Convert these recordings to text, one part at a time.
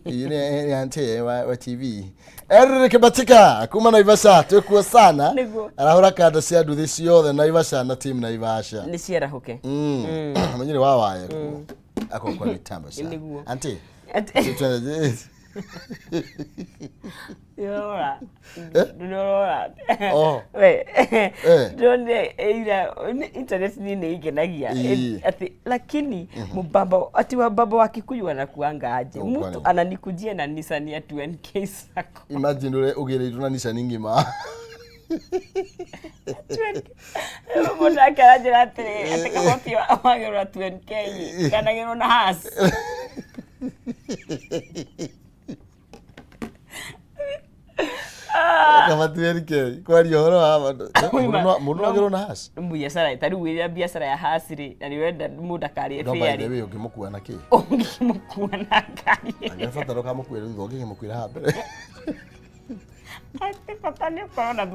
Yine ante wa TV. Erike batika kuma Naivasha twekuo sana. Arahura kada cia nduthi ciothe Naivasha na team Naivasha. Ni ciera hoke. Manyire wawaye. Ako kwa mitambo sana. Ante. Yora. Yora. Oh. We. Donde internet ni igenagia. Ati lakini mbaba ati baba wa Kikuyu anakuanga aje. Mtu ananikujia na Nissan ya 2NK sako. Imagine ule ugere tuna Nissan ngima. Mbona karaje ate kama pia wagera 2NK kana gero na has. Kama 2NK kwari horo haba muno agero na has. Biashara tari wiria biashara ya hasiri na niwenda muda kari efia. Ndomba ndewe ukimukua na ki. Ukimukua na kari. Agafataro kama kwira ngoge mukwira habe. Ate patane kwa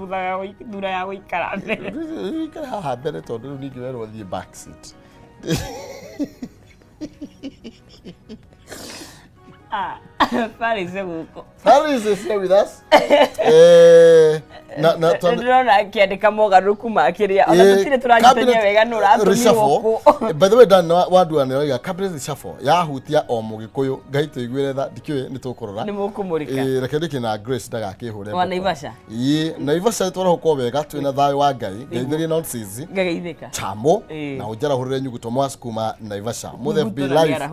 dura ya wikara mbere. Wikara haha mbere tondu ni ngirero the back seat. Faris guko. Faris is here with us. Na tondona kiandika mogaruku makiria ona tutire turanyitania wega nurathumia guku. By the way dan wadu ane cabinet reshuffle ya hutia o mugikuyu gaito igwire tha dikiwe nitukurora ni mukumurika reke ndikina Grace ndagakihure wa Naivasha Naivasha twara huko wega twina thayo wa Ngai ngeithiri nonsense ngageithika chamo na ujara hurire nyuguto mwaskuma Naivasha muthe FB live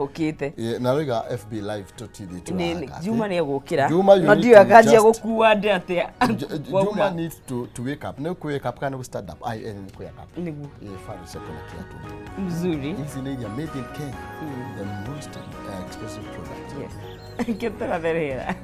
na riga FB live totidi turaga Juma ni gukira no ndio akajia gukuwa ndi atia Juma needs to wake up. No wake up kana stand up. I wake up. Nigu. Faris kuna kiatu. Mzuri. Hizi ni ya made in Kenya. The most expensive product. Yes. Kitara derera.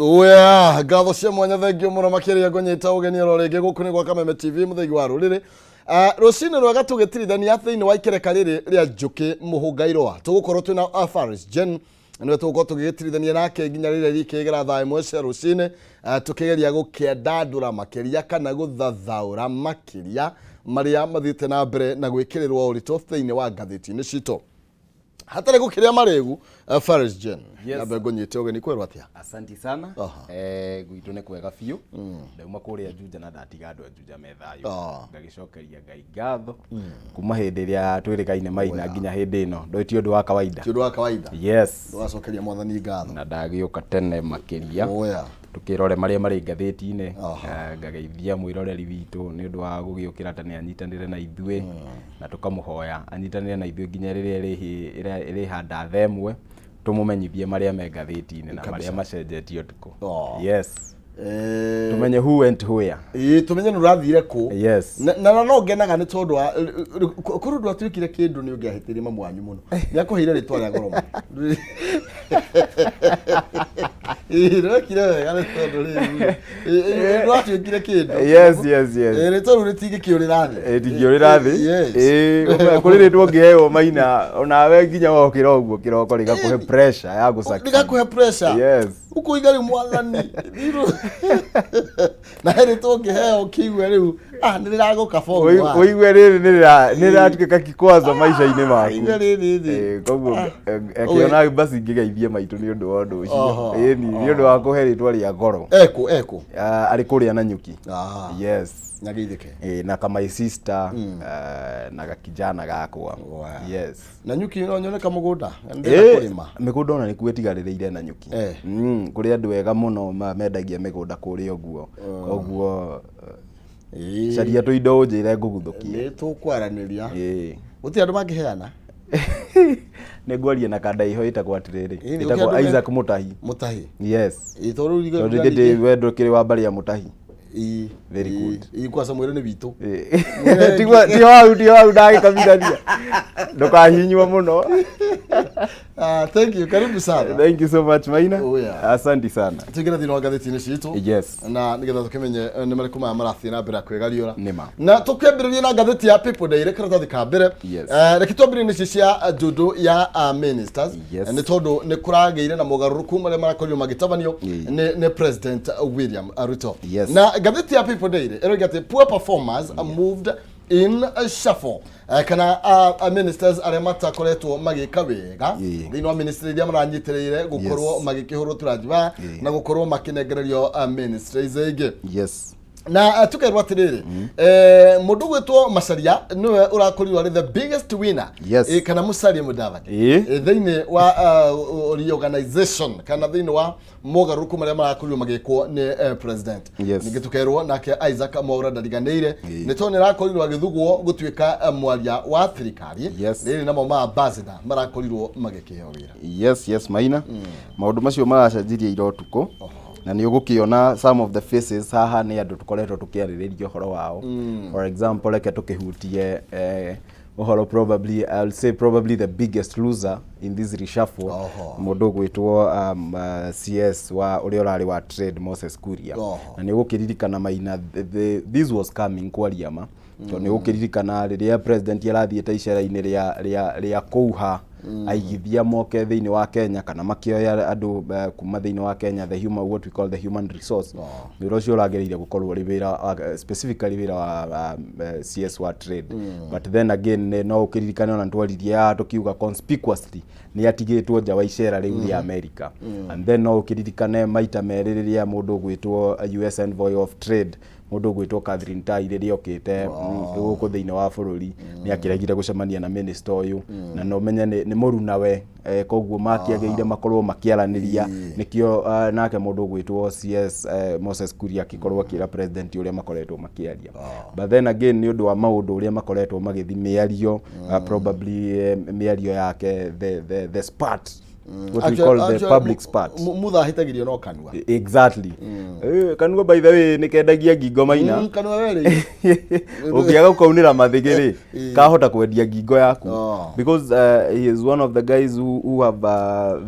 Oya, gatho cia mwanya thengio muno makiria ngonyita ugeni rorenge guku ni gwa Kameme TV muthegi wa ruriri. Rucini rwega tugitirithania thiini wa ikereka riri ria Njuki Muhunga Irua. Tugukorwo twina Faris Jen niwe tugukorwo tugitirithania nake nginya riri rikigera thaa imwe cia rucini tukigeria gukiandandura makiria kana guthathaura makiria maria mathite na mbere na gwikirirwo urito thiini wa ngathiti-ini cito. Hatari gukiria maregu Faris Jen. Nabe ngonyite ugeni kwerwa atia. Asante sana. Gwitu ne kwega biu. Ndauma kuria Juja na ndatiga andu Juja methayo. Ngagicokeria Ngai ngatho. Kuma hindi ria twirikaine maina nginya hindi ino. Ndoti undu wa kawaida. Undu wa kawaida. Yes. Twacokeria mwathani ngatho. Na ndagiuka tene makiria. Oya. Tukirore maria mari ngathiti-ini ngageithia mwiroreri witu ni undu wa gugiukira tene anyitanire na ithue na tukamuhoya anyitanire na ithue nginya riria iri handa themwe tumumenyithie maria me ngathiti-ini na maria macenjetio tuko. Yes. Tumenye who went where. Tumenye nurathire ku. Yes. Na no ngenaga ni tondu wa kurundu atwikire kindu ni ungiahitirie mamwanyu muno. Niakuheire ritwa ria goroma. Kire wega ni tondu ri. Atwikire kindu. Yes. Ni tondu ritingi kiurira thi. Tigiurira thi. Kuri ritwa ngiheo maina onawe nginya wokira uguo kiroko rigakuhe pressure ya gucaka. Rigakuhe pressure. Yes. Uko igari mwathani. Na heri tungiheo kiigwe riu niriraguka fogu uigwe riri niriratukika kikwazo maisha-ini maku igwe riri koguo akiona basi ngigeithie maitu ni undu wa undu ucio ni undu wa kuhe ritwa ria ngoro eko ari kuria na Njuki. Yes. Nyageithike na kama sister na gakijana gakwa. Yes. Na Njuki no nyoneka mugunda ndira kurima migunda ona niku etigaririire na Njuki kuri andu wega muno mendagia migunda kuri oguo koguo caria tu indo njire nguguthukie tukwaraniria guti andu mangiheana negwaria na kanda iho itagwa atiriri itagwa Isaac Mutahi. Yes. Itoru rigete wendo kiri wa bari ya Mutahi. Very good. Ikwa samwere ni bitu. Tiwa ndagi kabirania. Ndokahinywa muno. Thank you. Karibu sana. Thank you so much Maina. Asante sana. Tugira thina wa gatheti-ini citu. Yes. Na nigetha tukimenye ni mariku ma marathi na mbere kwegariura. Nima. Na tukembiririe na gatheti ya People Day karatathi ka mbere. Reke twambiririe ni cia njudu ya ministers. Ni tondu ni kurageire na mugaruruku maria marakorio magitabanio ni President William Ruto. Na gatheti ya People Day erogate poor performers moved in a shuffle. Kana ministers aria matakoretwo magika wega thini wa ministry iria maranyitirire gukorwo magikihurwo turajiba na gukorwo makinegererio ministries ingi. Yes. Na tukerwa atiriri mundu gwitwo Macharia niwe urakorirwo the biggest winner kana Musalia Mudavadi thini wa reorganization kana thini wa mogaruku maria marakorirwo magikwo ni president ningi tukerwo nake Isaac Mwaura ndariganire ni tone rakorirwo agithugwo gutwika mwaria wa thirikari riri namo ma ambassador marakorirwo magikiheo wira. Yes Maina maundu macio maracenjiria irotuko na ni ugukiona some of the faces haha ni andu tukoretwo tukiariririo horo wao. For example like tukihutie uhoro probably I'll say probably the biggest loser in this reshuffle mundu gwitwo CS wa uri urari wa trade Moses Kuria na ni ugukiririkana Maina this was coming kwariama to ni ugukiririkana riria president yarathiete icera-ini ria kuha aigithia moke thiini wa Kenya kana makioya andu kuma thiini wa Kenya what we call the human resource wira ucio uragereire gukorwo ri wira specifically wira wa CS wa trade but then again no ukiririkana ona ntwaririe tukiuga conspicuously ni atigitwo nja wa icera riu ria America and then no ukiririkane maita meririria mundu gwitwo US envoy of trade mundu gwitwo Catherine Tai riria okite guku thiini wa bururi ni akiregire gucemania na minister uyu na no menye ni muruna we koguo makiageire makorwo makiaraniria nikio nake mundu gwitwo CS Moses Kuria akikorwo akira president uria makoretwo makiaria but then again ni undu wa maundu uria makoretwo magithimiario probably miario yake the spat what we call the public spot. Mutha hitagirio no kanua. Exactly. Kanua by the way ni kendagia ngingo maina. Kanua wele. Ukiaga ukaunira mathigiri kahota kwendia ngingo yaku. Because he is one of the guys who have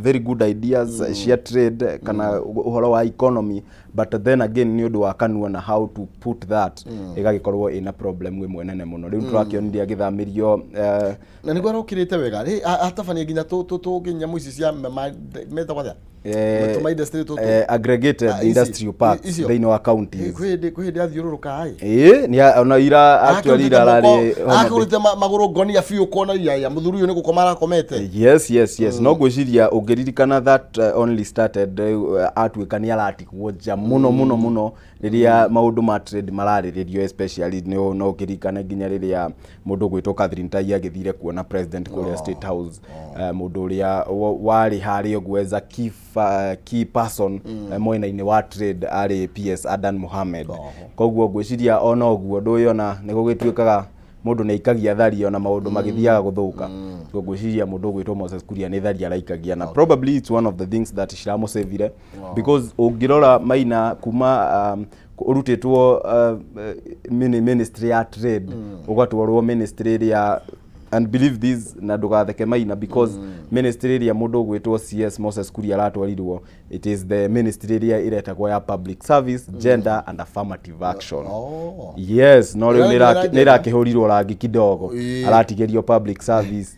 very good ideas, share trade kana uhoro wa economy, but then again ni undu wa kanua na how to put that igagikorwo ina problem we mwenene muno. Riu turakiondia githamirio na niguo rokirite wega atabania nginya tu nginya muici cia meta kwa aggregated industrial parks thĩinĩ wa counties kwĩhĩndĩ athiũrũrũka ai ni ona ira actually irarari akurite magũrũ ngonia biũ kona ya mũthuri ũyũ nĩ gũkoma arakomete. Yes no gwĩciria ũngĩririkana that only started atuĩka nĩ aratigwo nja mũno rĩrĩa maũndũ ma trade mararĩrĩrio, especially no ũkĩririkana nginya rĩrĩa mũndũ gwĩtwo Catherine Tai agĩthire kuona president kũrĩa State House, mũndũ ũrĩa warĩ harĩ ũguo as a key person mwena-inĩ wa trade arĩ PS Adan Mohamed. Koguo ngwĩciria ona ũguo ndũyona nĩ gũgĩtuĩkaga mũndũ nĩ aikagia thari ona maũndũ magĩthiaga gũthũka. Ngwĩciria mũndũ gwĩtwo Moses Kuria nĩ thari araikagia na probably it's one of the things that ciramũsavire because ũngĩrora Maina kuma urutĩtwo ministry ya trade ũgatwarwo ministry ya and believe this na ndugatheke Maina because ministry ĩrĩa mũndũ gwĩtwo CS Moses Kuria aratwarirwo, it is the ministry ĩrĩa iretagwo ya public service, gender and affirmative action. Yes, no rĩu nĩ rakĩhũrirwo rangi kidogo, aratigerio public service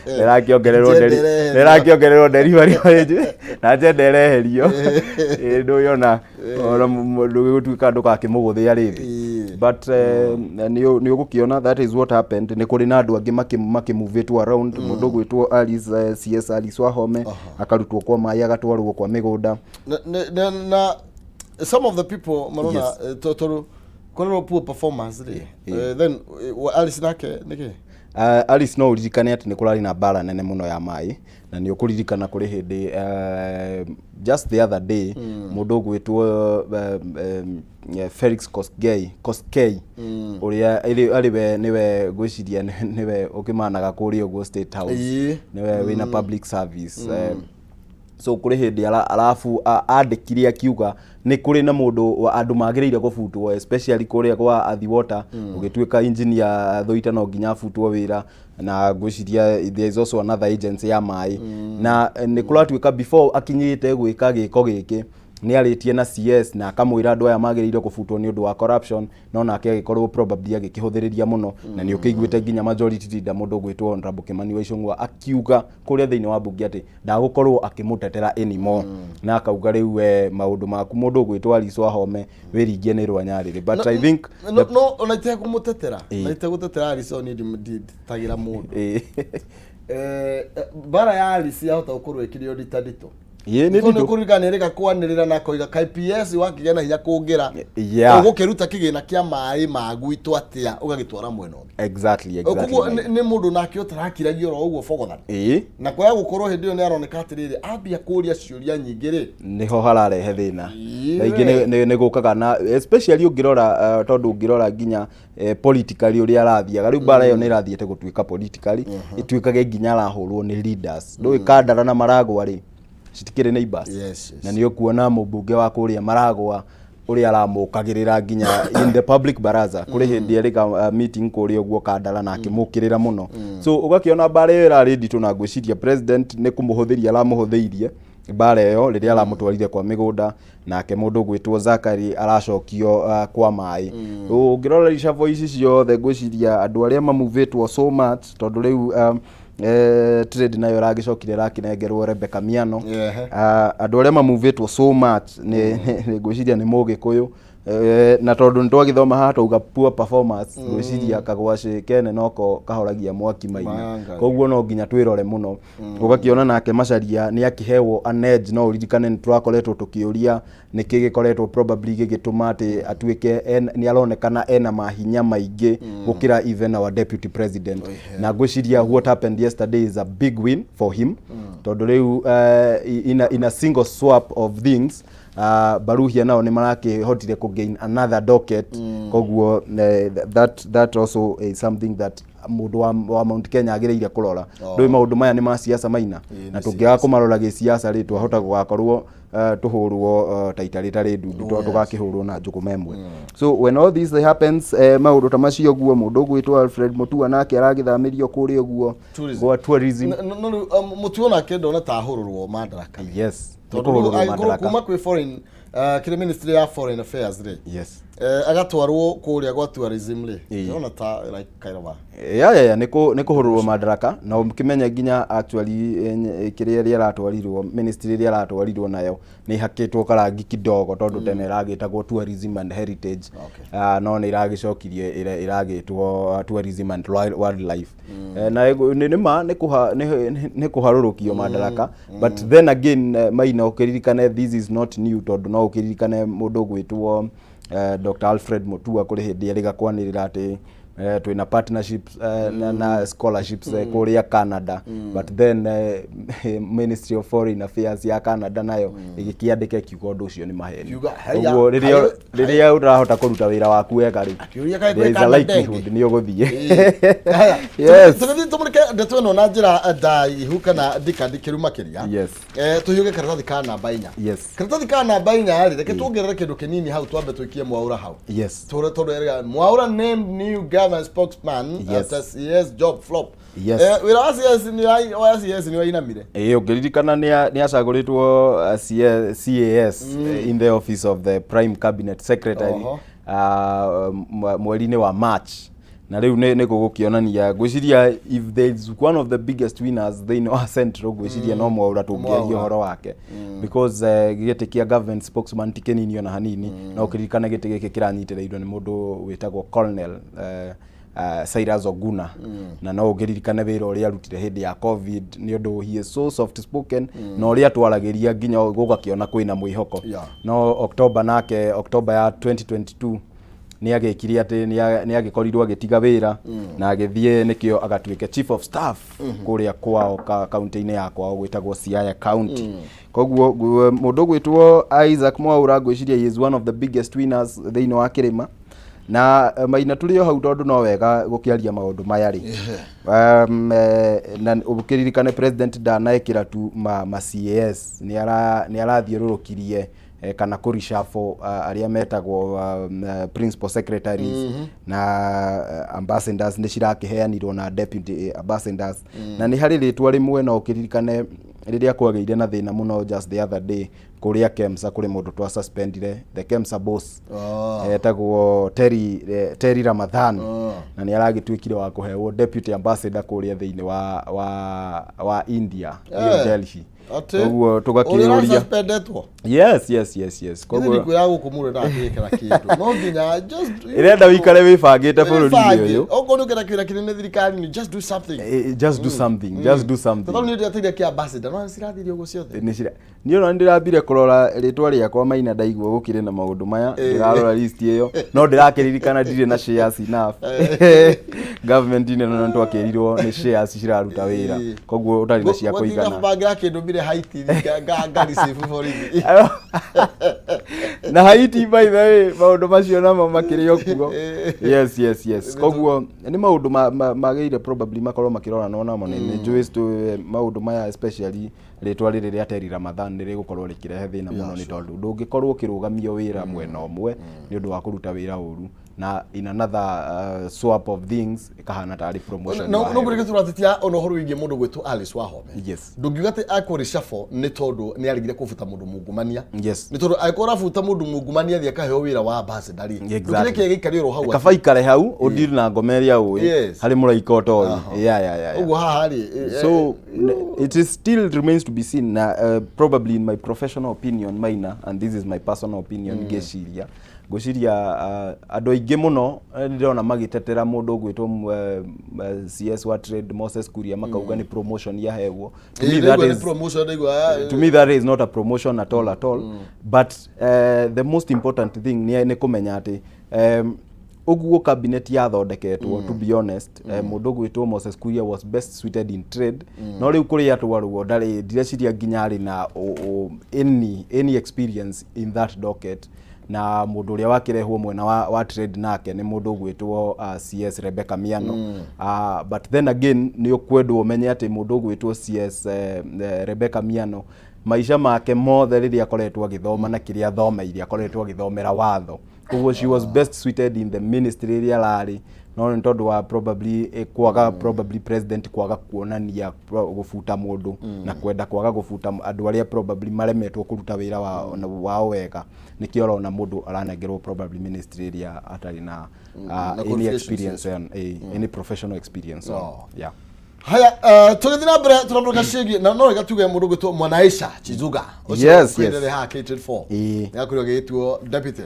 nĩrakĩongererwo delivery wage na gender ereherio ndũyona mũndũ gũtuĩka ndũgakĩmũgũthĩa rĩthĩ. But nĩ ũgũkĩona that is what happened. Nĩ kũrĩ na andũ angĩ makĩmuvĩtwo around, mũndũ gwĩtwo Alice CS Alice Wahome akarutwo kwa maĩ agatwarwo kwa mĩgũnda na some of the people marona total kũrerwo poor performance then Alice nake nĩkĩ Alice no uririkane ati nĩ kũrarĩ na mbara nene mũno ya maĩ na nĩ ũkũririkana kũrĩ hĩndĩ just the other day mũndũ gwĩtwo Felix Koskei uria ariwe niwe gwiciria niwe ukimanaga kũrĩa ũguo State House niwe wina public service so kũrĩ hĩndĩ arafu andĩkire akiuga nĩ kũrĩ na mũndũ andũ magĩrĩire gũbutwo especially kũrĩa kwa Athi Water ũgĩtuĩka engineer Thoita no nginya abutwo wĩra na gwĩciria there is also another agency ya maĩ na nĩ kũratuĩka before akinyĩte gwĩka gĩko gĩkĩ nĩ arĩtie na CS na akamwĩra andũ aya magĩrĩire gũbutwo nĩ ũndũ wa corruption no nake agĩkorwo probably agĩkĩhũthĩrĩria mũno na nĩ ũkĩiguĩte nginya majority leader mũndũ gwĩtwo Honorable Kimani wa Icũng'wa akiuga kũrĩa thĩinĩ wa bunge atĩ ndagũkorwo akĩmũtetera anymore na akauga rĩu maũndũ maku mũndũ gwĩtwo Alice Wahome wĩringie nĩ rwa Nyarĩrĩ. But I think no ona itekũmũtetera na itegũtetera Alice on tagira mũndũ bara ya Alice yahota gũkorwo ĩkĩrĩ ndita nditũ nĩ kũriganĩrĩka kwanĩrĩra na koiga KPS wakĩgĩa na hinya kũngĩra ũgũkĩruta kĩgĩna kĩa maĩ magwitũ atĩa ũgagĩtwara mwena ũngĩ. Exactly koguo nĩ mũndũ nake ũtarakiragia oro ũguo bogothana na kwaya gũkorwo hĩndĩ ĩyo nĩ aroneka atĩrĩrĩ ambia kũria ciũria nyingĩ rĩ niho hararehe thĩna kaingĩ nĩ gũkaga na especially ũngĩrora tondũ ũngĩrora nginya politically ũrĩa arathiaga rĩu bara ĩyo nĩ irathiĩte gũtuĩka politically ĩtuĩkage nginya arahũrwo nĩ leaders ndũĩ Kandara na Maragwa rĩ citikĩrĩ neighbors na nĩ ũkuona mũmbunge wa kũrĩa Maragwa ũrĩa aramũkagĩrĩra nginya in the public baraza kũrĩ hĩndĩ erĩga meeting kũrĩa ũguo Kandara na akĩmũkĩrĩra mũno so ũgakĩona bara ĩyo ĩrarĩ nditũ na ngwĩciria president nĩ kũmũhũthĩria aramũhũthĩirie bara ĩyo rĩrĩa aramũtwarithia kwa mĩgũnda nake mũndũ gwĩtwo Zakari aracokio kwa maĩ ũngĩrora icabo ici ciothe ngwĩciria andũ arĩa mamuvĩtwo so much tondũ rĩu trade nayo ragĩcokire rakĩnengerwo Rebecca Miano andũ arĩa mamuvĩtwo so much nĩ ngwĩciria nĩ Mũgĩkũyũ na tondũ nĩtwagĩthoma haha tauga poor performance gwĩciria Kagwacĩ Kene noko kahoragia mwaki Maina koguo no nginya twĩrore mũno ũgakĩona nake Macharia nĩ akĩhewo an edge no uririkane nĩ twakoretwo tũkĩũria nĩkĩ gĩkoretwo probably gĩgĩtũma atĩ atuĩke nĩ aronekana ena mahinya maingĩ gũkĩra even our deputy president na ngwĩciria what happened yesterday is a big win for him tondũ rĩu in a single swap of things Baruhia nao ni marake hotire ku gain another docket koguo that also is something that mundu wa Mount Kenya agireire kurora ndoi maundu maya ni ma siasa maina na tungiaga kumarora gi siasa ri twahota gugakorwo tuhurwo taitarĩ ndundu tugakihurwo na njuku memwe. So when all this happens maundu ta macio guo mundu gwitwa Alfred Mutua nake aragithamirio kuri guo gwa tourism Mutua nake ndona ta hururwo madaraka. Yes, kuma kwi foreign kire ministry ya foreign affairs ri. Yes, agatwarwo kuria gwa tourism ri ndona ta like kairaba ya niko hururwo madaraka na ukimenya ginya actually kire ri aratwarirwo ministry ri aratwarirwo nayo ni hakitwo karangi kidogo tondu tene iragitagwo tourism and heritage no ni iragicokirie iragitwo tourism and wildlife na nima ni kuharurukio madaraka but then again maina ukiririkane this is not new tondu no ukiririkane mundu gwitwo Dr. Alfred Mutua kuri hindi ariga kwanirira ati twina partnerships na scholarships kuria Canada but then Ministry of Foreign Affairs ya Canada nayo igikiandike kiugo undu ucio ni maheni uguo riria urahota kuruta wira waku wega ri there is a likelihood ni uguthie. Yes, tumurike ndeto no na njira ndaihu kana ndikandikirũ makiria. Yes, tuhiuge karatathi ka namba 4. Yes, karatathi ka namba 4 ri reke tuongerere kindu kinini hau twambe twikie Mwaura hau. Yes, tore Mwaura named new government spokesman after CS job flop. Yes, wira wa CS ni wainamire ukiririkana ni acaguritwo CAS in the office of the Prime Cabinet Secretary mweri-ini wa March na riu ni gugukionania gwiciria if there is one of the biggest winners they know central gwiciria no Mwaura tungiaria horo wake because gite kia government spokesman tikenini na hanini na ukiririkana gite gike kiranyitireirwo ni mundu witagwo Colonel Cyrus Oguna na no ugiririkane wira uria arutire hindi ya COVID ni undu he is so soft spoken no uria twaragiria ginya gugakiona kwina mwihoko no October ya 2022 ni agikiri ati ni agikorirwo agitiga wira na agithie nikio agatuike chief of staff kuria kwao county-ini yakwa gwitagwo Siaya County. Koguo mundu gwitwo Isaac Mwaura gwiciria he is one of the biggest winners thiini wa kirima na maina tulio hau tondu no wega gukiaria maundu maya ri na ukiririkane president ndanaikira tu ma CAS ni arathiururukirie kana kurishafo aria metagwo principal secretaries na ambassadors ni cirakiheanirwo na deputy ambassadors na ni hari ritwa rimwe na ukiririkane riria kwageire na thina muno just the other day kuria KEMSA kuri mundu twa suspendire the KEMSA boss etagwo Terry Ramadhan na ni aragitwikire wa kuhewo deputy ambassador kuria thiini wa India Delhi. Koguo tugakiruria suspendetwo. Yes. Koguo ni kuya gukumure na ngikira kindu no nginya just irenda wikare wibangite bururi-ini uyu ogo ni ukira kira kinene thirikari ni just do something just do something tondũ ni ndeteire kia ambassador no cirathirio go ciothe ni ona ndirambire kurora ritwa riakwa maina ndaigua gukire na maundu maya ndirarora list iyo no ndirakiririkana ndire na shares enough government ine no twakirirwo ni shares ciraruta wira koguo utari na cia kuigana bagira kindu mbire Haiti ngari safe for it na Haiti by the way maundu macio na makirio kugo. Yes koguo ni maundu mageire probably makorwo makirora nona monene joist maundu maya especially ritwa riri ria Terry Ramadhan ni rigukorwo rikirehe thina muno ni tondu ndungikorwo kirugamio wira mwena omwe ni undu wa kuruta wira uru na in another swap of things ikahana tari promotion no burike turatitia ono horo wingi mundu gwitu Alice Wahome. Yes, ndungigate akori shafo ni tondu ni arigire kufuta mundu mungumania. Yes, ni tondu aikora futa mundu mungumania thia kaheo wira wa ambassador ri exactly. Ndukire gikario hau kafaikare hau udiri na ngomeria uyu hari muraika otoyi ugu hahari so it is still remains to be seen probably in my professional opinion maina and this is my personal opinion geciria andu aingi muno ndirona magitetera mundu gwitwo CS wa trade Moses Kuria makauga ni promotion ya hewo to me that is not a promotion at all but the most important thing ni kumenya ati uguo cabinet yathondeketwo to be honest mundu gwitwo Moses Kuria was best suited in trade no riu kuri atwarwo ndari direciria nginya ari na any experience in that docket na mundu uria wakirehwo mwena wa trade nake ni mundu gwitwo CS Rebecca Miano but then again ni ukwendwo umenye ati mundu gwitwo CS Rebecca Miano maisha make mothe riria akoretwo agithoma na kiria athomeire akoretwo agithomera watho koguo she was best suited in the ministry iria rari no ni tondu wa probably probably president kwaga kuonania gufuta mundu na kwenda kwaga gufuta andu aria probably maremetwo kuruta wira wao wega nikio rona mundu aranengerwo probably ministry iria atari na any experience any professional experience yeah. Haya, tugithina mbere turamuruka shigi na no igatuge mundu gwitwo Mwanaisha Chizuga yes ha catered for yakurio gitwo deputy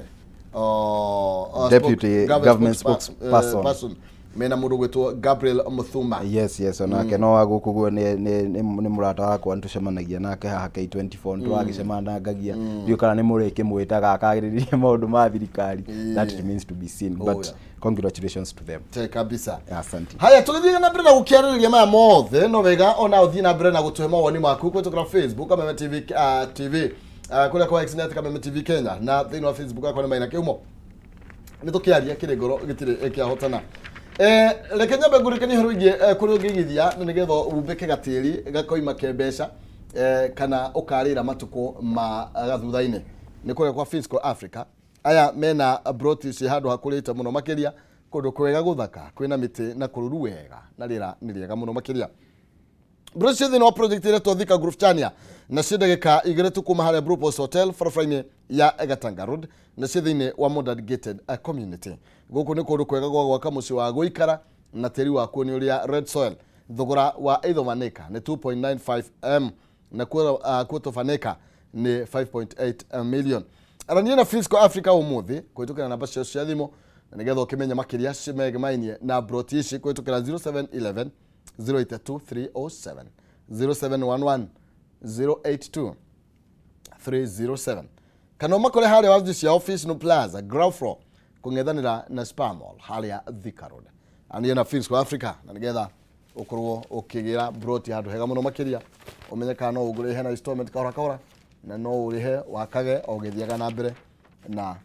government spokesperson mena mundu gwitwo Gabriel Muthumba yes onake no aguku guo ni murata wakwa ntucemanagia nake haha K24 twagicemanangagia ndio kana ni mureke mwitaga akagiririe maundu ma thirikari that remains to be seen but congratulations to them kabisa asante. Haya tugithia na mbere na gukiaririria maya mothe no wega ona uthii na mbere na gutuhe mawoni maku kwetukira Facebook Kameme TV kule kwa Xnet Kameme TV Kenya na thini wa Facebook akwa ni maina kiumo ni tukiaria kirigoro gitire kiahotana reke nyambe ngurikani haruingie kuri ungigithia na nigetho umbike gatiri gakoima kembeca kana ukarira matuko ma gathuthaine ni kure kwa Fiscal Africa aya mena brotici handu hakurite muno makiria kundu kwega guthaka kwina miti na kururu wega na rira ni riega muno makiria brotici thini wa project ile Thika Group Chania na cidagika igire tukuma hare Brupos Hotel farafraine ya Gatanga Road na thini wa modern gated community guku ni kundu kwega gwa gwaka muci wa guikara na tiri wa kuni uria red soil thogora wa either maneka ni 2.95 m na quarter faneka ni 5.8 million arania na Fiscal Africa umuthi kwitukira namba cia thimo na nigetha ukimenya makiria cimegmainie na broti ici kwitukira 0711 082307 0711 082 307 kana makore hale wazi cia office no plaza ground floor kungethanira na Spamall halia Thika Road ania na Fiscal Africa na nigetha ukorwo ukigira broti handu hega muno makiria umenyeka no ugure hena installment kahora na no urihe wakage ogithiaga na mbere na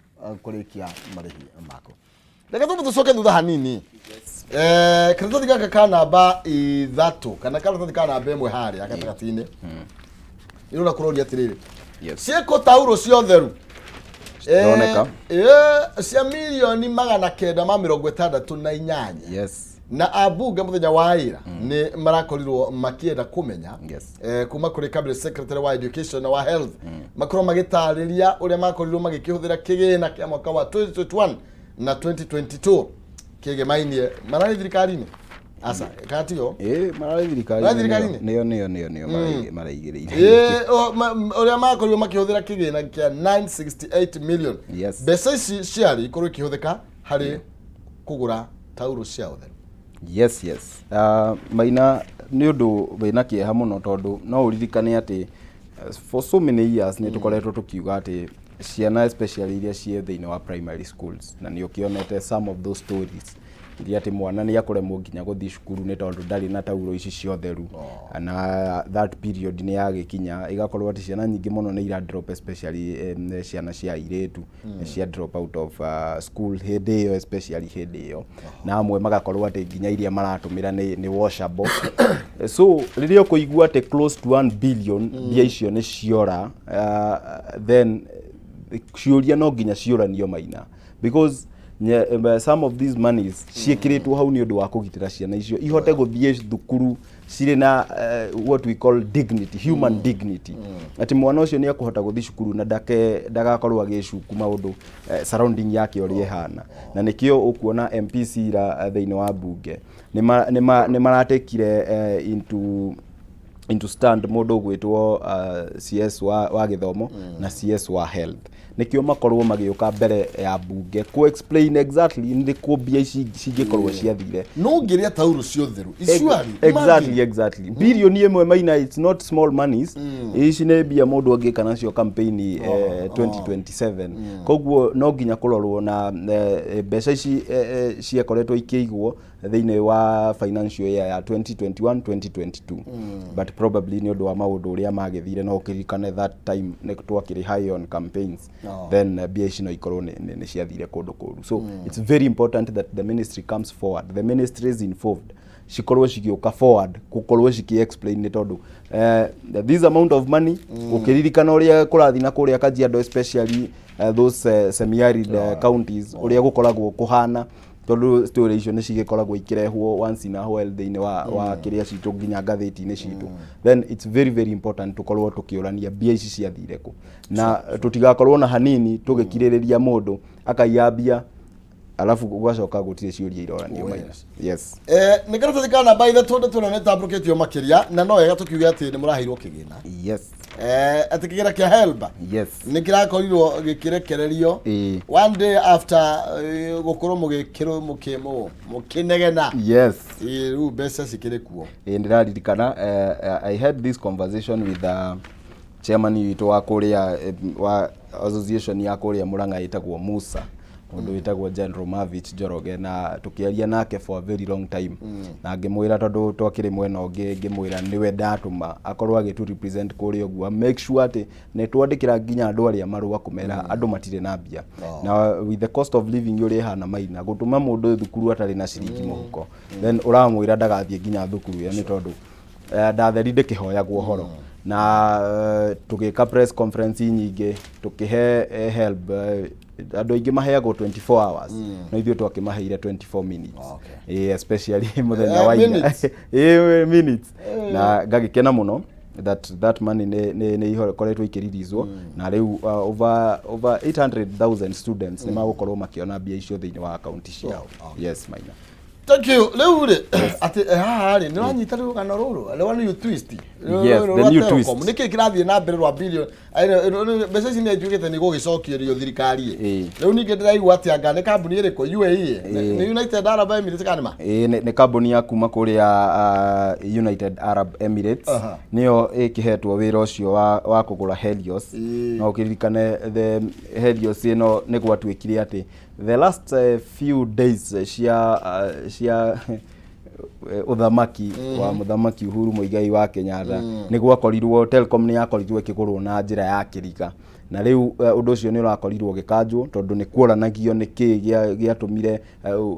kurikia marihi mako daga tucoke thutha hanini kiritathi gaka ka namba ithatu kana karatathi ka namba imwe haria gatagati-ini irona kuroria atiriri cieko tauro cio theru cia milioni 968 yes na abunge muthenya wa ira ni marakorirwo makienda kumenya kuma kuri cabinet secretary wa education na wa health makoro magitariria uria makorirwo magikihũthĩra kigina kia mwaka wa 2021 na 2022 kigemainie marari thirikari-ini asa katio marari thirikari-ini niyo maraigĩrĩire uria makorirwo makihũthĩra kigina kia 968 million mbeca ici ciari ikorwo ikihũthĩka hari kugura tauro cia ũtheru yes maina ni undu wina kieha muno tondu no uririkane ati for so many years ni tukoretwo tukiuga ati ciana especially iria cie thĩinĩ wa primary schools na ni ukionete some of those stories iria ati mwana ni akoremwo nginya guthi cukuru ni tondu ndari na tauro ici cia ũtheru na that period ni yagikinya igakorwo ati ciana nyingi muno ni ira drop especially ciana cia iretu cia drop out of school hindi yo especially hindi yo na amwe magakorwo ati nginya iria maratumira ni washable so riria kuigua ati close to 1 billion bia icio ni ciora then ciuria no nginya ciuranio maina because some of these monies ciikiritwo hau ni undu wa kugitira ciana icio ihote guthie thukuru cirĩ na what we call dignity, human dignity. Ati mwana ucio ni akuhota guthi cukuru na ndagakorwo agicuku maundu surrounding yake ori ehana. Na nikio ukuona MPC ra thĩinĩ wa bunge ni maratekire into into stand mundu gwitwo CS wa githomo na CS wa health nikio makorwo magiuka mbere ya bunge ku explain exactly ndi ku bia cingikorwo ciathire no ngiria tauro ciotheru exactly billion imwe maina, it's not small monies ici ne bia mundu angika nacio campaign 2027 koguo no nginya kurorwo na mbeca ici ciakoretwo ikigwo thiini wa financial year ya 2021-2022 but probably ni undu wa maundu uria magithire no kirikane that time ne twakiri high on campaigns then bia ici no ikorwo ni ciathire kundu kuru so it's very important that the ministry comes forward, the ministry is involved, cikorwo cigiuka forward gukorwo ciki explain ni tondu this amount of money ukiririkana uria kurathi na kuria Kajiado especially those semi-arid counties uria gukoragwo kuhana tondu story icio ni cigikoragwo ikirehwo once in a while thiini wa kiria citu nginya ngatheti-ini citu then it's very very important tukorwo tukiurania bia ici ciathire ku na tutigakorwo na hanini tugikiririria mundu akaiambia alafu ugacoka gutire ciuria iroranio maina. Yes ni karata thikana by the tonde tunone tabuketio makiria na no yega tukiuga ati ni murahirwo kigina. Yes ati kigera kia helba. Yes ni kirakorirwo gikirekererio one day after gukorwo mugikirwo mukinegena. Yes ru besa sikirekuo ndiraririkana I had this conversation with the chairman witu wa kuria wa association ya kuria Murang'a itagwo Musa mundu witagwo General Mavich Joroge na tukiaria nake for a very long time na ngimwira tondu twakiri mwena ungi ngimwira niwe ndatuma akorwo agitu represent kuri ogua make sure ati ne twandikira nginya andu aria marua kumera andu matire na bia na with the cost of living uri hana maina gutuma mundu thukuru atari na ciringi muhuko then uramwira ndagathie nginya thukuru ya ni tondu ndatheri ndikihoyagwo horo na tugika press conference nyingi tukihe help andu ingi maheagwo 24 hours no ithuĩ twakimaheire 24 minutes especially muthenya wa minutes na ngagikena muno that money ne ihokoretwo ikiririzwo na riu over 800,000 students ni magukorwo makiona bia icio thiini wa account ciao. Yes maina. Thank you. Leo ule ati hari ni wanyita rugano ruru leo ni twist. Yes, the new twist. Niki kirathie na mbere rwa billion mbeca ici ni njugite ni gugicokierio thirikari leo ninge ndiraigua ati anga ni kambuni iriko UAE ni United Arab Emirates kanima ni kambuni ya kuma kuria United Arab Emirates niyo ikihetwo wira ucio wa kugura Helios na ukiririkane the Helios ino ni gwatwikire ati the last few days cia uthamaki wa muthamaki Uhuru Muigai wa Kenyatta ni gwakorirwo Telcom ni yakorirwo ikigurwo na njira ya kiriga na riu undu ucio ni urakorirwo gikanjwo tondu ni kuoranagio ni ki giatumire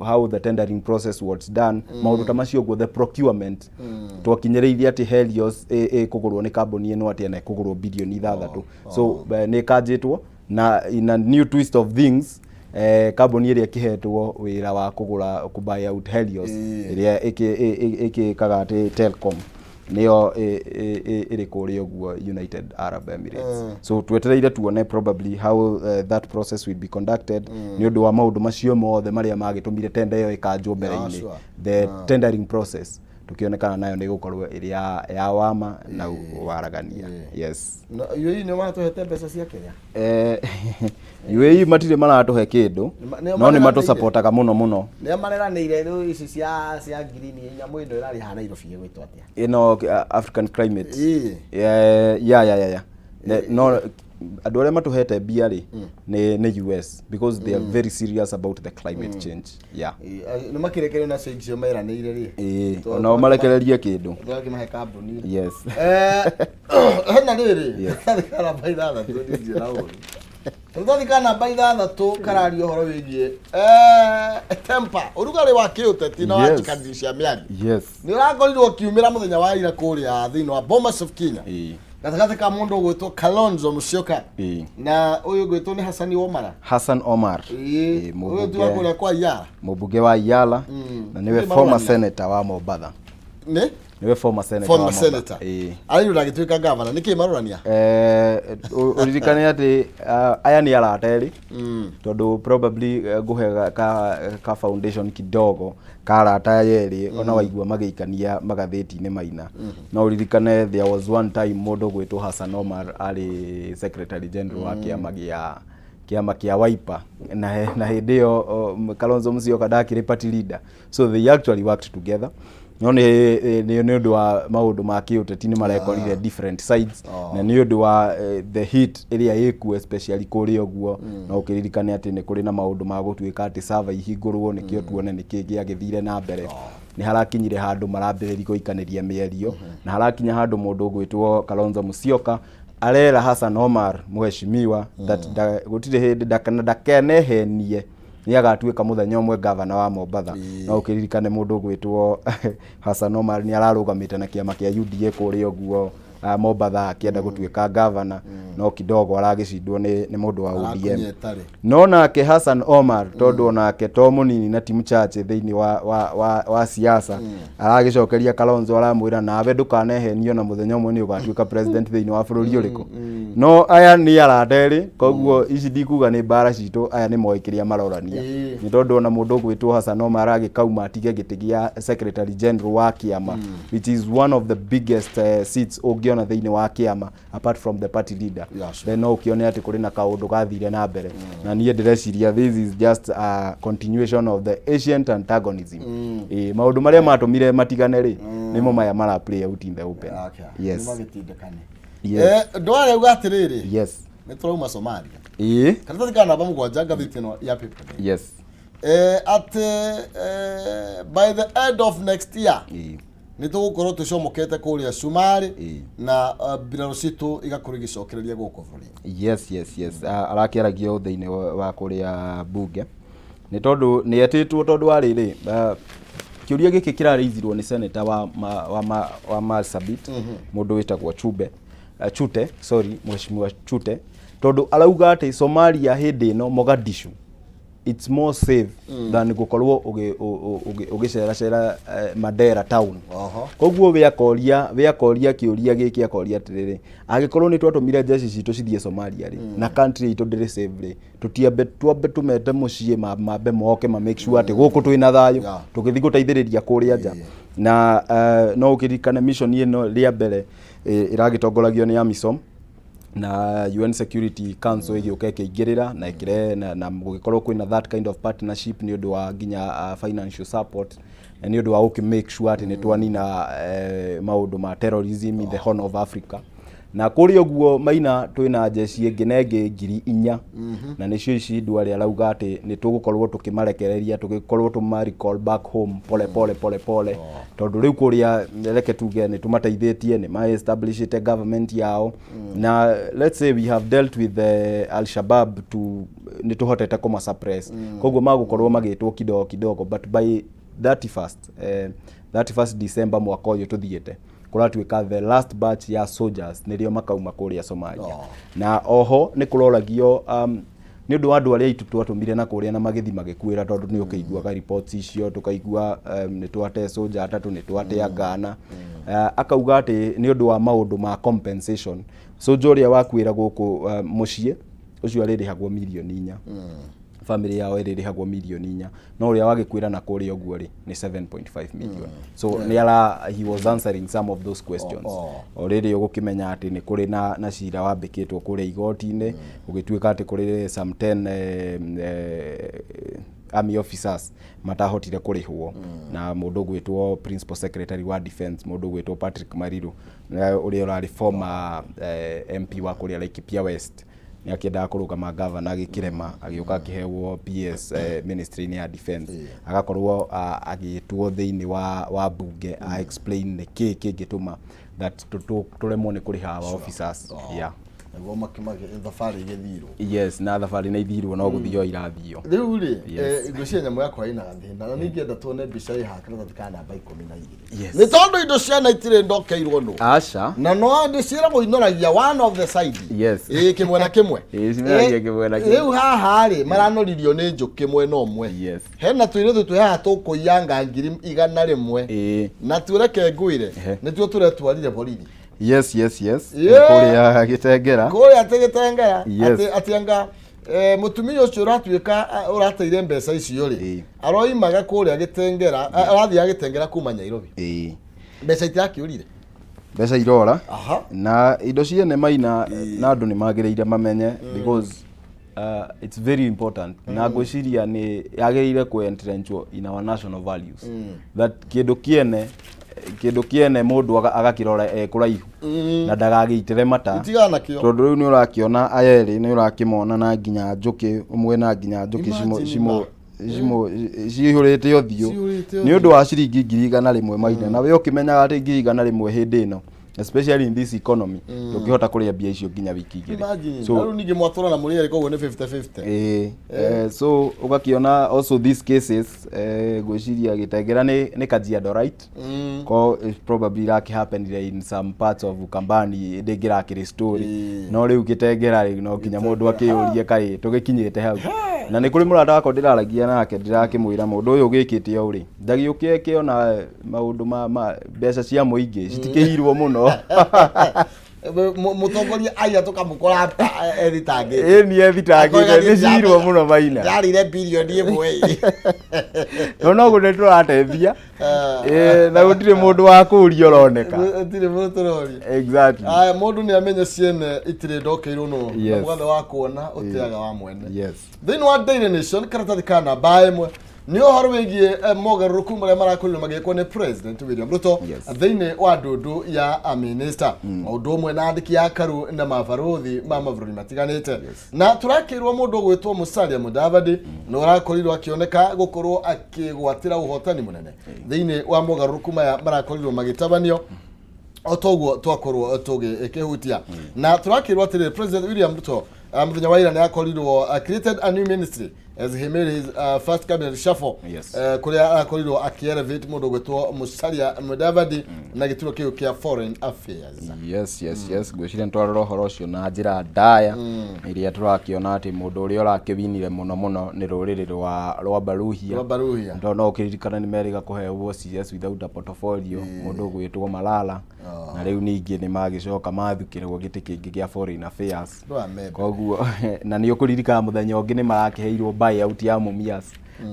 how the tendering process was done maundu ta macio go the procurement twakinyereirie ati Helios kugurwo ni kambuni ino ati na kugurwo bilioni 6 so ni kanjitwo na in a new twist of things kambuni iria kihetwo wira wa kugura kubuy out Helios iria ikikaga ati Telcom niyo iri kuri ogwo United Arab Emirates so twetereire tuone probably how that process will be conducted ni undu wa maundu macio mothe maria magitumire tender iyo ikanjwo mbere-ini the tendering process tukionekana nayo ni gukorwo iri ya wama na waragania. Yes UAE ni matuhete mbeca cia Kenya UAE matire maratuhe kindu no ni matu supportaga muno ni mareranire ru ici cia green nyamu ino irari ha Nairobi gwitwa atia ino African climate ya no andu aria matuhete bia ri ni US because they are very serious about the climate change. Ni makirekerio na change cio meranire ri no marekererie kindu mahe kambuni. Yes hena riri kana baida da tudije na uri Tondũ kana baida da tu karario horo wigie temper urugari wa kiuteti na wa chikandi cia miari. Yes ni urakorirwo kiumira muthenya wa ira kuria thiini wa Bomas of Kenya gatagati ka mundu gwitwo Kalonzo Musyoka na uyu gwitwo ni Hassan Omar uyu tu akore kwa Yala mubunge wa Yala na niwe former senator wa Mombasa niwe former senator ari uragituika governor niki marurania uririkane ati aya ni arateri tondu probably nguhe ka foundation kidogo karata yeri ona waigua magikania magatheti-ini maina no uririkane there was one time mundu gwitwo Hassan Omar ari secretary general wa kiama kia Wiper na hindi yo Kalonzo Musyoka ndakiri party leader, so they actually worked together. No ni undu wa maundu ma kiuteti ni marekorire different sides na ni undu wa the hit area yeku especially kuri oguo na ukiririkane ati ni kuri na maundu ma gutuika ati server ihingurwo ni kio tuone ni kigi agithire na mbere ni harakinyire handu marambiriria goikaniria mierio na harakinya handu mundu gwitwo Kalonzo Musyoka arera Hassan Omar muheshimiwa that gutire hindi ndakenehenie ni agatuika muthenya umwe governor wa Mombasa na ukiririkane mundu gwitwo Hassan Omar ni ararugamite na kiama kia UDA kuri oguo Mombasa akienda gutuika governor no kidogo aragicindwo ni mundu wa ODM no nake Hassan Omar tondu onake to munini na timu chache thiini wa siasa aragicokeria Kalonzo aramwira nawe ndukanehenio na muthenya umwe ni ugatuika president thiini wa bururi uriku no aya ni arateri koguo ici ndikuga ni bara citu aya ni moikiria marorania ni tondu ona mundu gwitwo Hassan Omar agikauma atige gitigia secretary general wa kiama which is one of the biggest seats ugiona thiini wa kiama apart from the party leader then no ukione ati kuri na kaundu gathire na mbere na nie ndireciria this is just a continuation of the ancient antagonism maundu maria matumire matigane ri nimo maya mara play out in the open yes ndware ugatiriri yes nitrauma Somalia kana kana namba mugwanja ngathitino ya paper yes at by the end of next year nitugukorwo tucomokete kuria Sumari na biraro citu igakorwo igicokereria guku buri yes arakiaragio thiini wa kuria bunge ni tondu ni etitwo tondu ariri kiuria giki kirareizirwo ni senator wa Marsabit mundu witagwo Chute mheshimiwa Chute tondu arauga ati Somalia hindi no Mogadishu it's more safe than gukorwo ugicera Mandera town koguo wiakoria kiuria giki akoria atiriri agikorwo ni twatumire jeshi citu cithie Somalia ri na country itu ndiri safe ri tutiambe tumete mucie mambe moke ma make sure ati guku twina thayu tugithi guteithiriria kuria nja na no ukirikane mission ino ria mbere iragitongoragio ni AMISOM na UN Security Council igioka ikingirira na ikire na gugikorwo kwina that kind of partnership ni undu wa ginya financial support na ni undu wa make sure ati ni twanina maundu ma terrorism in the Horn of Africa na kuri oguo maina twina jeshi nginenge 4,000 na nicio ici ndwari arauga ati ni tugukorwo tukimarekereria tugikorwo tumari call back home pole tondu riu kuria reke tuge ni tumateithĩtie ni ma establishite government yao na let's say we have dealt with the Al-Shabaab ni tuhotete kuma suppress koguo magukorwo magitwo kidogo but by 31st December mwaka uyu tuthiete kuratuika the last batch ya soldiers nirio makauma kuria Somalia na oho ni kuroragio ni undu andu aria itu twatumire na kuria na magithi magikuira tondu ni ukiguaga reports icio tukaigua ni twate soldier atatu ni twate Ghana akauga ati ni undu wa maundu ma compensation soldier uria wakwira guku mucie ucio aririhagwo milioni 4 family yao iririhagwo milioni 4 no uria wagikwira na kuria oguo ri ni 7.5 million so he was answering some of those questions already ugukimenya ati ni kuri na cira wambikitwo kuria igoti-ini ugituika ati kuri some 10 army officers matahotire kurihwo na mundu gwitwo principal secretary wa defense mundu gwitwo Patrick Mariru uria urari former MP wa kuria Laikipia West ni akienda kurugama governor agikirema agioka akihewwo PS ministry ya defense agakorwo agitwo thiini wa bunge explain the kingituma that turemwo ni kuriha wa officers Niguo makimage thabarĩ igĩthirwo. Yes, na thabarĩ nĩ ithirwo no gũthio irathio. Rĩu rĩ indo cia nyamũ yakwa ina gathĩna na ningĩenda tuone mbica ĩ haka na kana namba 12. Yes. Nĩ tondũ indo ciana itirĩ ndokeirwo no. Aca. Na no ndĩciĩragwo inoragia one of the side. Yes. Kĩmwe na kĩmwe. Cimeragia kĩmwe na kĩmwe. Rĩu haha rĩ maranoririo nĩ njũkĩ mwena ũmwe. Yes. Hena tũirĩtu twĩ haha tũkũiyanga 100,000 na tuoreke ngwĩre nĩtuo tũretwarire borithi. Yes. Kũrĩa Gĩtengera. Kũrĩa Gĩtengera. Atĩ anga mutumia ucio uratuika urateire mbeca icio ri aroimaga kũrĩa Gĩtengera arathiaga Gĩtengera kuma Nairobi. Mbeca itiakiurire. Mbeca irora. Na indo ciene maina na andũ nĩ magĩrĩire mamenye because it's very important. Na ngwĩciria nĩ yagĩrĩire kũ-entrenchwo in our national values. That kĩndũ kiene mũndũ agakĩrora kũraihu na ndagagĩitĩre mata tondũ rĩu nĩ ũrakiona aya erĩ nĩ ũrakĩmona na nginya njũkĩ ũmwe na nginya njũkĩ cihũrĩte ũthiũ nĩ ũndũ wa ciringi 100,000 maina na we ũkĩmenyaga atĩ 100,000 hĩndĩ ĩno especially in this economy ndũkĩhota kũrĩa mbia icio nginya wiki igĩrĩ. So rĩu ningĩ mwatũra na mũrĩre koguo nĩ 50-50. So ũgakiona also these cases gwĩciria Gĩtengera nĩ Kajiado right? Ko probably like happened in some parts of Ukambani ndĩngĩrakĩrĩ story no rĩu Gĩtengera no kinya mũndũ akĩyũrie kaĩ tũgĩkinyĩte hau na nĩ kũrĩ mũrata wakwa ndĩraragia nake ndirakĩmũira mũndũ ũyũ ũgĩkĩte o rĩ ndagĩũkie kĩona maũndũ ma mbeca cia mũingĩ citikĩhirwo mũno mutongoria aya tukamukora editangite nĩ cirwo mũno maina yarire bilioni ĩmwe no gũthe tũrateithia na gũtirĩ mũndũ wa kũũria ũroneka gũtirĩ mũndũ tũroria exactly mũndũ nĩ amenya ciene itirĩ ndokeirwo no mwathe wa kuona ũteaga wa mwene. Thĩinĩ wa Daily Nation karatathi ka namba 1 ni ũhoro wĩgiĩ mogarũrũku marĩa marakorirwo magĩkwo nĩ President William Ruto thĩinĩ wa ndũndũ ya minister ũndũ ũmwe na andĩki ya karu na mabarũthi ma mabũrũri matiganĩte na tũrakĩrwo mũndũ ũgwĩtwo Musalia Mudavadi na ũrakorirwo akĩoneka gũkorwo akĩgwatĩra ũhotani mũnene thĩinĩ wa mogarũrũku maya marakorirwo magĩtabanio otoguo twakorwo tũgĩkĩhutia na tũrakĩrwo atĩrĩ President William Ruto mũthenya wa ira nĩ akorirwo created a new ministry as he made his first cabinet shuffle kuria akorirwo akĩelevate mũndũ gwĩtwo Musalia Mudavadi na gĩturo kĩu kĩa foreign affairs. Yes gwĩciria twarora ũhoro ũcio na njĩra ndaya iria tũrakĩona atĩ mũndũ ũrĩa ũrakĩwinire mũno nĩ rũrĩrĩ rwa Baruhia no ũkĩririkana nĩ meriga kũheyo CS without a portfolio mũndũ gwĩtwo Malala na rĩu ningĩ nĩ magĩcoka mathukĩrwo gĩtĩ kĩngĩ gĩa foreign affairs koguo na nĩ ũkũririkana mũthenya ũngĩ nĩ marakĩheirwo buyout ya Mumias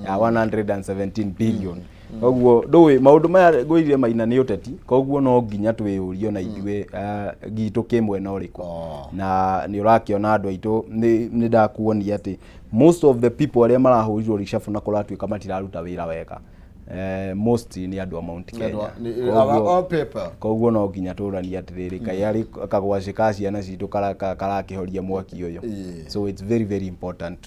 ya 117 billion. Koguo ndũĩ maũndũ maya ngwĩrire maina nĩ ũteti koguo no nginya twĩyũrio na ithuĩ gitũ kĩmwe na ũrĩkũ na nĩ ũrakĩona andũ aitũ nĩ ndakuonia atĩ most of the people arĩa marahũrirwo reshuffle na kũratuĩka matiraruta wĩra wega most ni andũ a Mount Kenya koguo no nginya tũrania atĩrĩrĩ kaĩ arĩ kagwacĩ ciana citũ karakĩhoria mwaki ũyũ so it's very important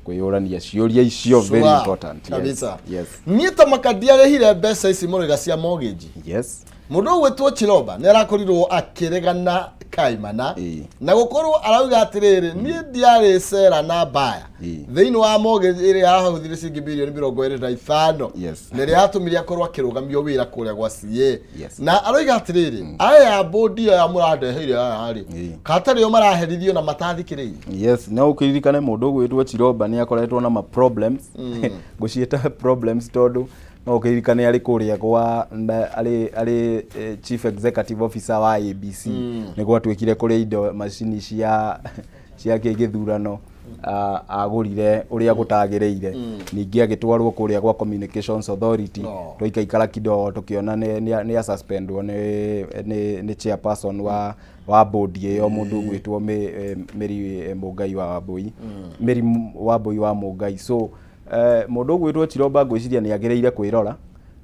kwĩyũrania ciũria icio very important yes niĩ ta makadia rehire mbeca ici mũrĩga cia mortgage mũndũ gwĩtwo Chiroba nĩ arakorirwo akĩregana kaimana na gũkorwo arauga atĩrĩrĩ niĩ ndiarĩ cera na mbaya thĩinĩ wa mortgage ĩrĩa yahũthire ciringi bilioni 25 nĩrĩa yatũmire akorwo akĩrũgamio wĩra kũrĩa gwa CA na arauga atĩrĩrĩ aya bodi ya mũrandeheire aya rĩ katarĩ o maraherithio na matathikĩrĩirie no ũkĩririkane mũndũ gwĩtwo Chiroba nĩ akoretwo na ma problems gũciĩta problems tondũ no ũkĩririkane arĩ kũrĩa kwa arĩ chief executive officer wa ABC nĩ gwatuĩkire kũrĩa indo macini cia gĩthurano agũrire ũrĩa gũtagĩrĩire ningĩ agĩtwarwo kũrĩa gwa communications authority tũikaikara kidogo tũkĩona nĩ suspendwo nĩ chairperson wa board ĩyo mũndũ gwĩtwo Mary Mũngai wa Wambui Mary Wambui wa Mũngai so mũndũ gwĩtwo Chiroba ngwĩciria nĩ agĩrĩire kwĩrora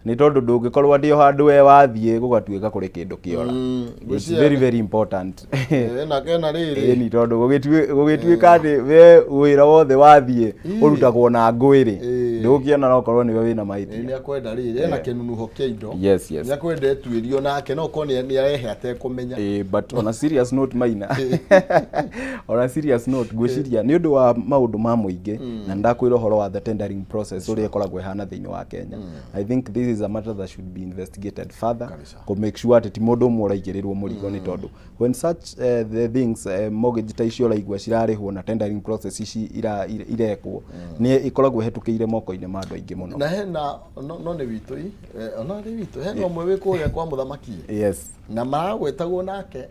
nĩ tondũ ndũngĩkorwo ndĩ handũ we wathiĩ gũgatuĩka kũrĩ kĩndũ kĩora it's very important na rĩrĩ ni tondũ gũgĩtuĩka atĩ we wĩra wothe wathiĩ ũrutagwo na ngũĩrĩ ndukiona no korwo niwe wina mahiti ni akwenda riri ena kinunuho kiindo yes ni akwenda etuirio nake no ko ni arehe atekumenya but on a serious note Maina on a serious note gwiciria ni undu wa maundu ma muingi na ndakwira horo wa the tendering process uri ikoragwo ihana thiini wa Kenya. I think this is a matter that should be investigated further to make sure that mundu umwe uraigirirwo murigo ni tondu when such the things mortgage taicio raigwa cirarihwo na tendering process ici irekwo ni ikoragwo hetukiire moko-ini ma andu aingi muno na hena no ni witui ona ni witu hena umwe wikuria kwa muthamaki yes na magwetagwo nake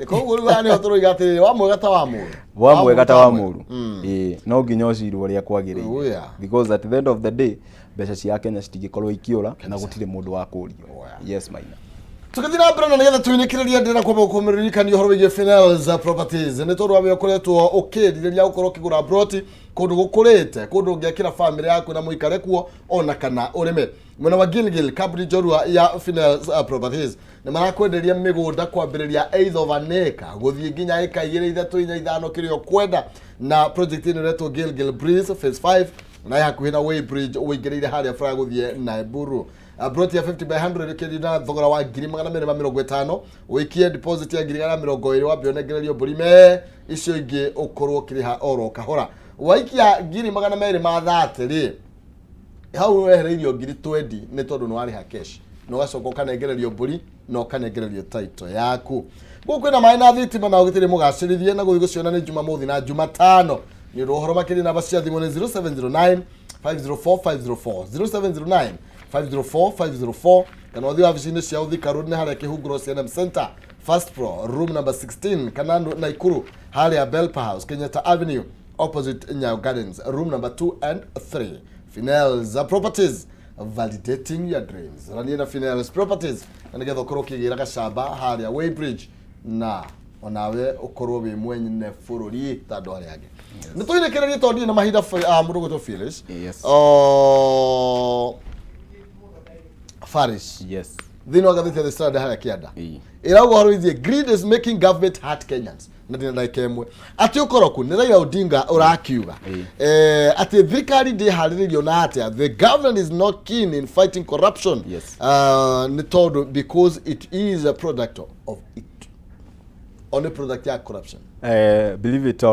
koguo riu hani otoro igatiri wa mwega wa muru no nginya ucirwo uria kwagiriire because at the end of the day mbeca cia Kenya citingikorwo ikiura na gutire mundu wa kurio yes Maina tukithira mbere na nigetha tuinekiriria ndira kwamba kumiririkania horo wige finals properties ni tondu wa ukoretwo ukiriria ukorwo kigura broti kundu gukurite kundu ngiakira family yaku na muikare kuo ona kana urime mwena wa Gilgil kabri jorua ya finals properties ni marakwenderia migunda kwambiriria either of an acre guthie nginya eka 2.5 kirio kwenda na project ino retwo Gilgil Breeze phase 5 na yakuhi na way bridge uingirire haria fra guthie na Eburu broti ya 50 by 100 kedi na thogora wa 250 wikie deposit ya 220 wabionegererio burime icio ingi ukorwo kiriha oro kahora waikia 230 ri hau wehereirio 20 ni tondu no ariha cash no gacoka kanegererio buri no kanegererio title yaku guku na mai na thitima na ugitire mugacirithie na guthi guciona ni Jumamothi na Jumatano ni rohoro makiri na bacia thimu ni 0709 504 504 0709 kana uthi wabici-ini cia uthika road ni haria kihunguro CNM Center first floor room number 16 kana Naikuru haria Belpa House Kenyatta Avenue opposite Nyayo Gardens room number 2 and 3 Finals Properties validating your dreams rani na Finals Properties nigetha ukorwo kigira gacamba haria Weybridge na onawe ukorwo wi mwenyine bururi tandu haria angi nituirekererie tondu na mahinda murugo to Phyllis Faris yes thino agathite the standard haria kianda irago horo ithie greed is making government hurt Kenyans na dina like emwe ati ukoroku ni Raila Odinga urakiuga ati thirikari ndi hariririo na ati the government is not keen in fighting corruption yes ni tondu because it is a product of it on a product of corruption believe it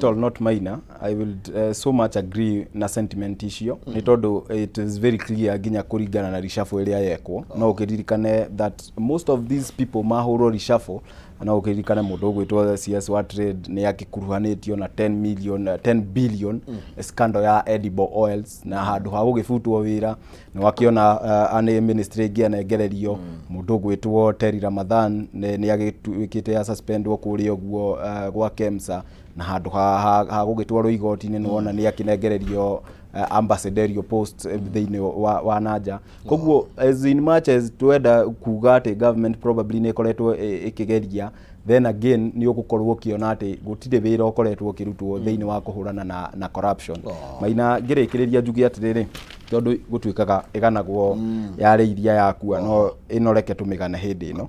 or not Maina I will so much agree na sentiment issue ni tondu it is very clear ginya kuringana na reshuffle iria yekwo no ukiririkane that most of these people mahuro reshuffle na ukiririkane mundu ugwitwo CS wa trade ni yakikuruhanitio na 10 billion scandal ya edible oils na handu ha gugifutwo wira ni wakiona ane ministry ingi anegererio mundu ugwitwo Terry Ramadhan ni agitwikite ya suspend okuri oguo gwa KEMSA na handu ha gugitwarwo igoti-ini ni wona ni akinegererio ambassadorial post thiini wa naja koguo as in much as twenda kuga ati government probably ni koretwo ikigeria then again ni ugukorwo kiona ati gutire wira ukoretwo kirutwo thiini wa kuhurana na corruption Maina ngirikiriria njugi atiriri tondu gutwikaga iganagwo yari iria yakua no ino reke tumigane hindi ino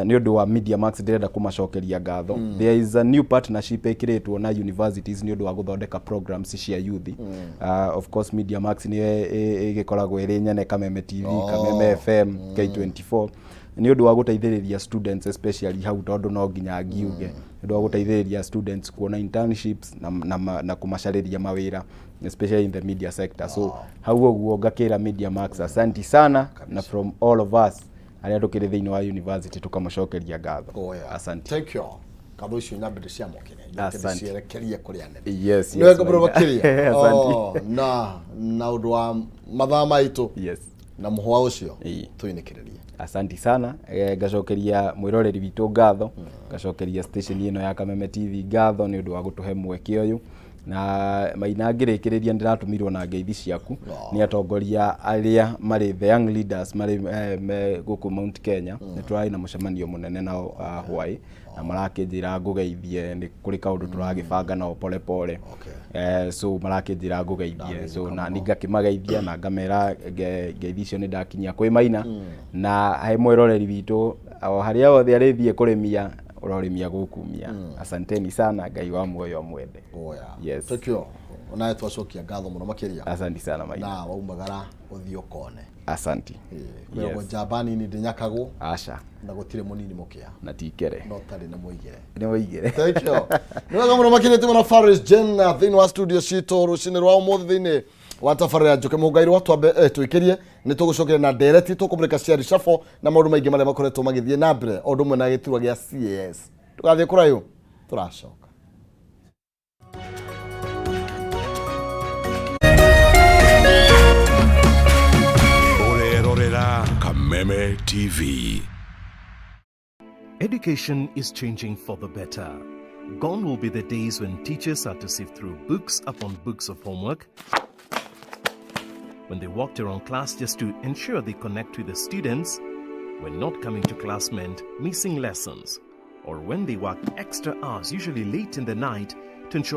ni undu wa Media Max ndirenda kumacokeria ngatho there is a new partnership ikiritwo na universities ni undu wa guthondeka programs cia youth of course Media Max ni igikoragwo iri nyene Kameme TV Kameme FM K24 ni undu wa guteithiriria students especially hau tondu no nginya ngiuge ni undu wa guteithiriria students kuona internships na kumacariria mawira especially in the media sector so hau oguo ngakira Media Max asante sana na from all of us aria tukiri thiini wa university tukamacokeria ngatho asante thank you kabo icio nyambire cia mukene asante cierekerie kuria nene yes no ngabro bakiria asante na undu wa mathaa maitu yes na muhwa ucio tuinekereria asante sana ngacokeria mwiroreri witu ngatho ngacokeria station ino ya Kameme TV ngatho ni undu wa gutuhe mweke uyu na Maina ngirikiriria ndiratumirwo na ngeithi ciaku ni atongoria aria mari the young leaders mari guku Mount Kenya ni turai na mucemanio munene nao Hawaii na marakinjira ngugeithie ni kuri kaundu turagibanga nao pole pole so marakinjira ngugeithie so na ningakimageithia na ngamera ngeithi cio ni ndakinyia kwi Maina na he mwiroreri witu haria othe arithie kurimia urorimia gukumia. Asanteni sana, Ngai wa muoyo mwende. Yes. Tekyo onaye twacokia ngatho muno makiria. Asante sana maithe. Na waumagara uthio kone. Asanti. Kwego Japani ni ndinyakagwo. Aca. Na gutire munini mukia. Na tikere. No tari na muigere. Ni muigere. Tekyo. Niwega muno makiria tumana Faris Jen thini wa studio cito rucine rwa umuthi thini wa tabarĩra ya Njuki Muhunga Irua twambe twikirie ni tugucokera na ndereti tukumurika cia reshuffle na maundu maingi maria makoretwo magithie na mbere o ndumwe na giturwa gia CAS tugathie kurayo turacoka. Orerorera Kameme TV. Education is changing for the better. Gone will be the days when teachers had to sift through books upon books of homework, when they walked around class just to ensure they connect with the students, when not coming to class meant missing lessons, or when they worked extra hours, usually late in the night, to ensure